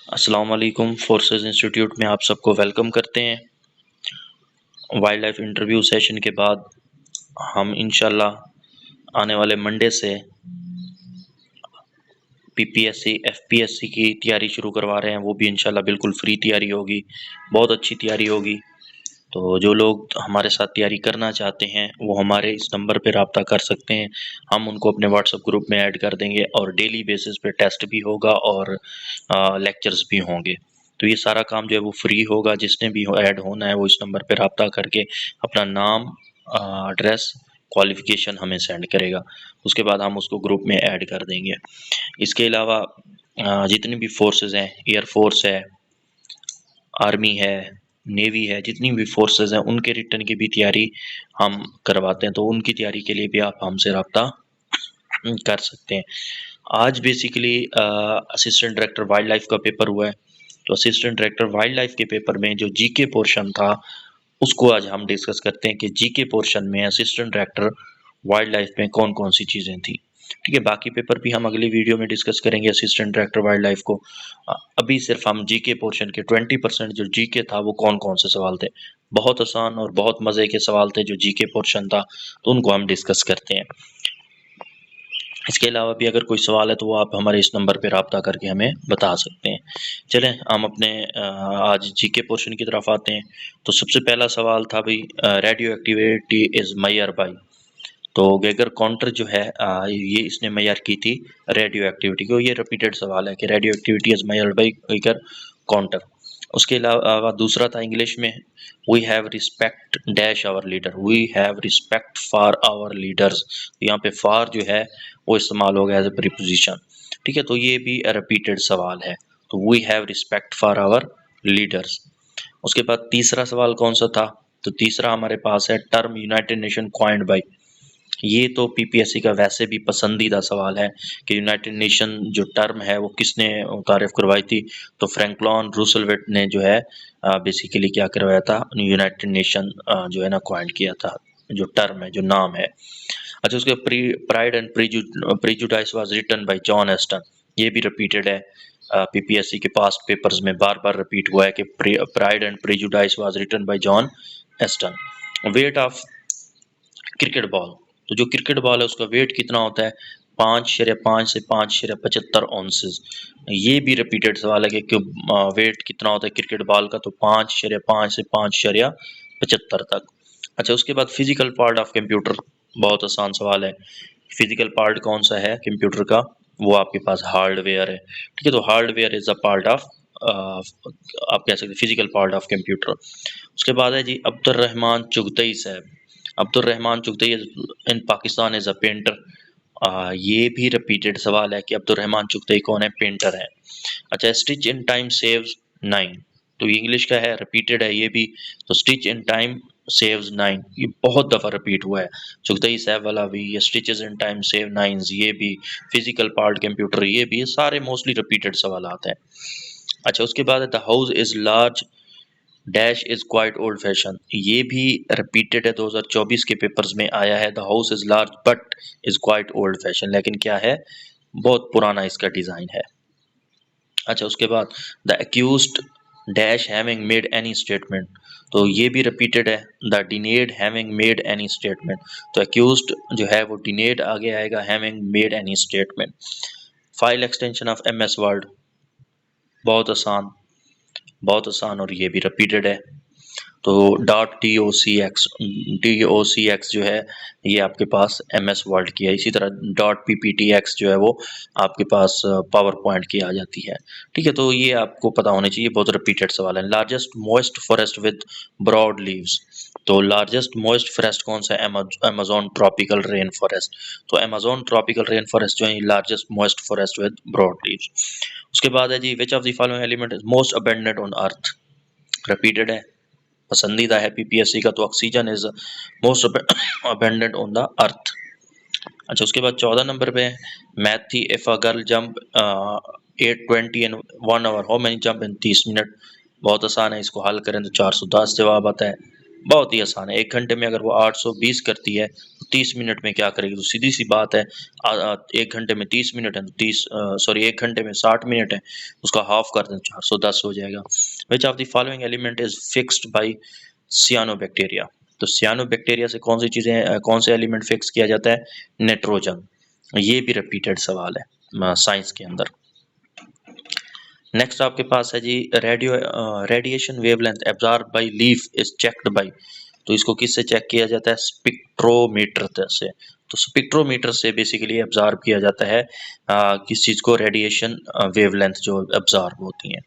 अस्सलाम वालेकुम। Forces institute में आप सबको वेलकम करते हैं। वाइल्ड लाइफ इंटरव्यू सेशन के बाद हम इंशाल्लाह आने वाले मंडे से पीपीएससी एफपीएससी की तैयारी शुरू करवा रहे हैं। वो भी इंशाल्लाह बिल्कुल फ्री तैयारी होगी, बहुत अच्छी तैयारी होगी। तो जो लोग हमारे साथ तैयारी करना चाहते हैं वो हमारे इस नंबर पर रब्ता कर सकते हैं। हम उनको अपने व्हाट्सएप ग्रुप में ऐड कर देंगे और डेली बेसिस पे टेस्ट भी होगा और लेक्चर्स भी होंगे। तो ये सारा काम जो है वो फ्री होगा। जिसने भी ऐड होना है वो इस नंबर पर रब्ता करके अपना नाम, एड्रेस, क्वालिफिकेशन हमें सेंड करेगा। उसके बाद हम उसको ग्रुप में ऐड कर देंगे। इसके अलावा जितनी भी फोर्सेस हैं, एयरफोर्स है, आर्मी है, नेवी है, जितनी भी फोर्सेस हैं उनके रिटर्न की भी तैयारी हम करवाते हैं। तो उनकी तैयारी के लिए भी आप हमसे रब्ता कर सकते हैं। आज basically assistant director wild life का पेपर हुआ है। तो असिस्टेंट डायरेक्टर वाइल्ड लाइफ के पेपर में जो जीके पोर्शन था उसको आज हम डिस्कस करते हैं कि जीके पोर्शन में असिस्टेंट डायरेक्टर वाइल्ड लाइफ में कौन कौन सी चीज़ें थी। ठीक है, बाकी पेपर भी हम अगली वीडियो में डिस्कस करेंगे असिस्टेंट डायरेक्टर वाइल्ड लाइफ को। अभी सिर्फ हम जीके पोर्शन के 20% जो जीके था वो कौन कौन से सवाल थे। बहुत आसान और बहुत मज़े के सवाल थे जो जीके पोर्शन था, तो उनको हम डिस्कस करते हैं। इसके अलावा भी अगर कोई सवाल है तो वो आप हमारे इस नंबर पे रब्ता करके हमें बता सकते हैं। चलें हम अपने आज जीके पोर्शन की तरफ आते हैं। तो सबसे पहला सवाल था भाई, radio activity is measure by. तो गैगर काउंटर जो है ये इसने मेजर की थी रेडियो एक्टिविटी को। ये रिपीटेड सवाल है कि radioactivity is measured by Geiger counter. उसके अलावा दूसरा था इंग्लिश में, we have respect dash our leader, we have respect for our leaders. यहाँ पे फॉर जो है वो इस्तेमाल हो गया एज ए प्रीपोजिशन। ठीक है, तो ये भी रिपीटेड सवाल है। तो we have respect for our leaders. उसके बाद तीसरा सवाल कौन सा था? तो तीसरा हमारे पास है term united nation coined by. ये तो पीपीएससी का वैसे भी पसंदीदा सवाल है कि यूनाइटेड नेशन जो टर्म है वो किसने तारीफ करवाई थी। तो फ्रैंकलिन रूजवेल्ट ने जो है बेसिकली क्या करवाया था, यूनाइटेड नेशन जो है ना क्वाइंड किया था, जो टर्म है, जो नाम है। अच्छा, उसके Pride and Prejudice was written by John Austen. ये भी रिपीटेड है पीपीएससी के पास्ट पेपर्स में, बार बार रिपीट हुआ है कि Pride and Prejudice was written by John Austen. Weight of cricket ball, तो जो क्रिकेट बॉल है उसका वेट कितना होता है? 5.5 से 5.75 ऑन्सेस। ये भी रिपीटेड सवाल है कि वेट कितना होता है क्रिकेट बॉल का? तो 5.5 से 5.75 तक। अच्छा, उसके बाद फिजिकल पार्ट ऑफ कंप्यूटर, बहुत आसान सवाल है। फिजिकल पार्ट कौन सा है कंप्यूटर का? वो आपके पास हार्डवेयर है। ठीक है, तो hardware is a part of आप कह सकते हैं फिजिकल पार्ट ऑफ कंप्यूटर। उसके बाद है जी अब्दुल रहमान चुगतई साहब। Abdul Rahman Chagatai in Pakistan is a painter. ये भी रिपीटेड सवाल है कि अब्दुल रहमान चुगतई कौन है? पेंटर है। अच्छा, स्टिच इन टाइम सेव्स 9। तो ये इंग्लिश का है, रिपीटेड है ये भी। तो स्टिच इन टाइम सेव्स 9 ये बहुत दफ़ा रिपीट हुआ है। चुगतई साहब वाला भी, ये स्टिचेस इन टाइम सेव 9 ये भी, फिजिकल पार्ट कंप्यूटर ये भी, ये सारे मोस्टली रिपीटेड सवाल आते हैं। अच्छा, उसके बाद है the house is large dash is quite old fashion. ये भी रिपीटेड है, 2024 के पेपर्स में आया है। The house is large but is quite old fashion, लेकिन क्या है, बहुत पुराना इसका डिज़ाइन है। अच्छा, उसके बाद the accused dash having made any statement. तो ये भी रिपीटेड है, the denied having made any statement. तो एक्यूज्ड जो है वो डिनेड आगे आएगा, having made any statement. File extension of MS Word, बहुत आसान, बहुत आसान, और ये भी रिपीटेड है। तो .docx जो है ये आपके पास एमएस वर्ड की है। इसी तरह .pptx जो है वो आपके पास पावर पॉइंट की आ जाती है। ठीक है, तो ये आपको पता होना चाहिए, बहुत रिपीटेड सवाल है। Largest moist forest with broad leaves. तो लार्जेस्ट मॉइस्ट फॉरेस्ट कौन सा है? Amazon tropical rain forest. तो अमेजोन ट्रॉपिकल रेन फॉरेस्ट जो है largest moist forest with broad leaves. उसके बाद है जी which of the following element is most abundant on earth. Repeated है, पसंदीदा है पीपीएससी का। तो oxygen is most abundant on the earth. अच्छा, उसके बाद 14 नंबर पे मैथ थी, if a girl jump 820 in 1 hour how many jump in 30 minute. बहुत आसान है, इसको हल करें तो 410 जवाब आता है। बहुत ही आसान है। 1 घंटे में अगर वो 820 करती है तो 30 मिनट में क्या करेगी? तो सीधी-सी बात है 1 घंटे में 30 मिनट है तो 1 घंटे में 60 मिनट है, उसका हाफ कर दें 410 हो जाएगा। Which of the following element is fixed by सियानोबैक्टीरिया? तो सियानोबैक्टीरिया से कौन से एलिमेंट फिक्स किया जाता है? नाइट्रोजन। ये भी रिपीटेड सवाल है साइंस के अंदर। नेक्स्ट आपके पास है जी radiation wavelength absorb by leaf is checked by. तो इसको किससे चेक किया जाता है? स्पेक्ट्रोमीटर से। तो स्पेक्ट्रोमीटर से बेसिकली एब्जॉर्ब किया जाता है किस चीज़ को? रेडिएशन वेवलेंथ जो एब्जॉर्ब होती हैं।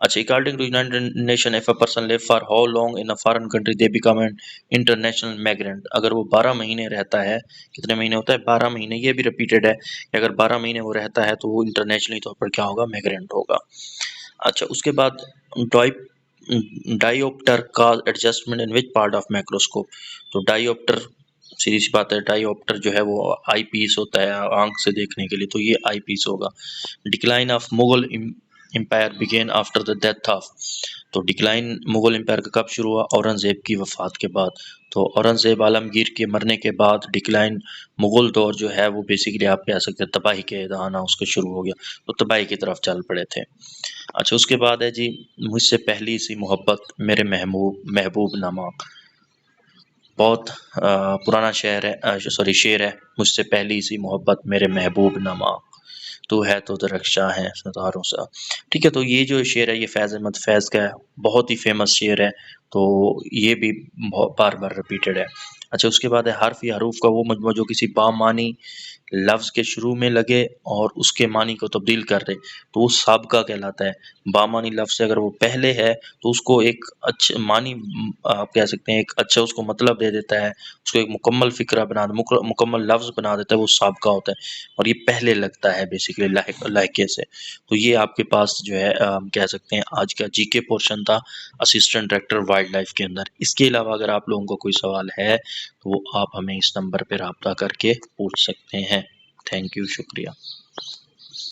अच्छा, according to united nation if a person live for how long in a foreign country they become an international migrant. अगर वो 12 महीने रहता है, कितने महीने होता है? 12 महीने। ये भी रिपीटेड है कि अगर 12 महीने वो रहता है तो वो इंटरनेशनली तौर पर क्या होगा? माइग्रेंट होगा। अच्छा, उसके बाद डाइप डायोप्टर का adjustment in which part of microscope? तो डायोप्टर, सीधी सी बात है, डायोप्टर जो है वो आई पीस होता है आंख से देखने के लिए, तो ये आई पीस होगा। Decline of Mughal empire begin after the death of. तो डिक्लाइन मुगल एम्पायर का कब शुरू हुआ? औरंगजेब की वफात के बाद। तो औरंगजेब आलमगीर के मरने के बाद डिक्लाइन मुगल दौर जो है वो बेसिकली आप कह सकते हैं तबाही के आना उसका शुरू हो गया, तो तबाही की तरफ चल पड़े थे। अच्छा, उसके बाद है जी मुझसे पहली सी मोहब्बत मेरे महबूब नामा। बहुत पुराना शेर है। मुझसे पहली सी मोहब्बत मेरे महबूब नामा, तू है तो दरख्शां है सितारों सा। ठीक है, तो ये जो शेर है ये फैज़ अहमद फैज़ का है, बहुत ही फेमस शेर है, तो ये भी बार बार रिपीटेड है। अच्छा, उसके बाद है हर्फ या हरूफ का वो मजमू जो किसी बामानी लफ्ज़ के शुरू में लगे और उसके मानी को तब्दील कर दे, तो वो साबका कहलाता है। बामानी लफ्ज़ से अगर वो पहले है तो उसको एक अच्छे मानी आप कह सकते हैं एक अच्छा उसको मतलब दे देता है, उसको एक मुकम्मल फ़िक्रा मुकम्मल लफ्ज़ बना देता है, वो साबका होता है। और ये पहले लगता है बेसिकली लहके से। तो ये आपके पास जो है कह सकते हैं आज का जीके पोर्शन था असिस्टेंट डायरेक्टर वाइल्ड लाइफ के अंदर। इसके अलावा अगर आप लोगों को कोई सवाल है तो वो आप हमें इस नंबर पे राब्ता करके पूछ सकते हैं। थैंक यू, शुक्रिया।